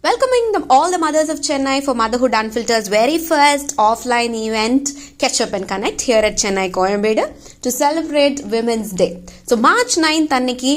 Welcoming all the mothers of Chennai for Motherhood Unfiltered's very first offline event, Catch Up and Connect, here at Chennai Coimbatore to celebrate Women's Day. So March 9th அன்னைக்கு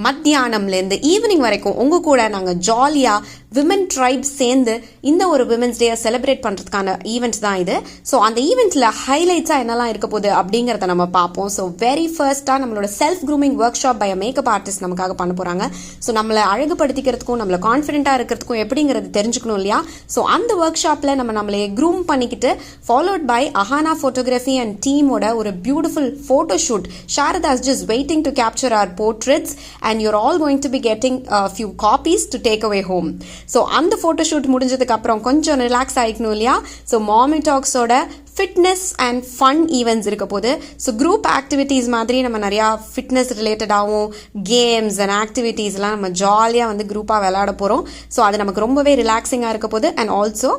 மத்தியானம்லேருந்து evening வரைக்கும் உங்கள் கூட நாங்கள் ஜாலியாக women try சேர்ந்து இந்த ஒரு women's டேயை celebrate பண்ணுறதுக்கான ஈவெண்ட்ஸ் தான் இது. ஸோ அந்த ஈவெண்ட்டில் ஹைலைட்ஸாக என்னெல்லாம் இருக்க போகுது அப்படிங்கிறத நம்ம பார்ப்போம். ஸோ வெரி ஃபர்ஸ்ட்டாக நம்மளோட self grooming workshop by makeup artist நமக்காக பண்ண போகிறாங்க. ஸோ நம்மளை அழகுபடுத்திக்கிறதுக்கும் நம்மளை கான்ஃபிடென்ட்டாக இருக்கிறதுக்கும் எப்படிங்கிறது தெரிஞ்சுக்கணும் இல்லையா? ஸோ அந்த ஒர்க் ஷாப்பில் நம்மளே க்ரூம் பண்ணிக்கிட்டு followed by Ahana photography and டீமோட ஒரு beautiful photo shoot. Sharada is just waiting to capture our portraits and you're all going to be getting a few copies to take away home. So அந்த photo shoot முடிஞ்சதுக்கு அப்புறம் கொஞ்சம் relax ஆகிக்கணும் இல்லையா? So மாமி டாக்ஸோட fitness and fun events இருக்க போது. So group activities மாதிரி நம்ம நிறையா ஃபிட்னஸ் ரிலேட்டடாகவும் கேம்ஸ் அண்ட் ஆக்டிவிட்டீஸ்லாம் நம்ம ஜாலியாக குரூப்பாக விளையாட போகிறோம். ஸோ அது நமக்கு ரொம்பவே ரிலாக்ஸிங்காக இருக்க போது. And also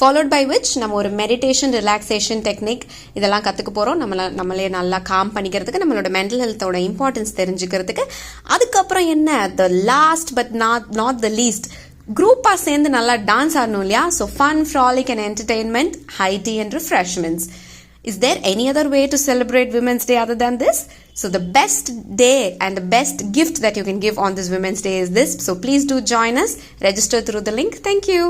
followed by which நம்ம ஒரு மெடிடேஷன் ரிலாக்ஸேஷன் டெக்னிக் இதெல்லாம் கற்றுக்க போகிறோம். நம்மளே நல்லா காம் பண்ணிக்கிறதுக்கு, நம்மளோட மென்டல் ஹெல்த்தோட இம்பார்ட்டன்ஸ் தெரிஞ்சுக்கிறதுக்கு. அதுக்கப்புறம் என்ன, the last but not the least, குரூப்பாக சேர்ந்து நல்லா டான்ஸ் ஆடணும் இல்லையா? So fun, frolic and entertainment, high tea and refreshments. Is there any other way to celebrate Women's Day other than this? So the best day and the best gift that you can give on this Women's Day is this. So please do join us. Register through the link. Thank you.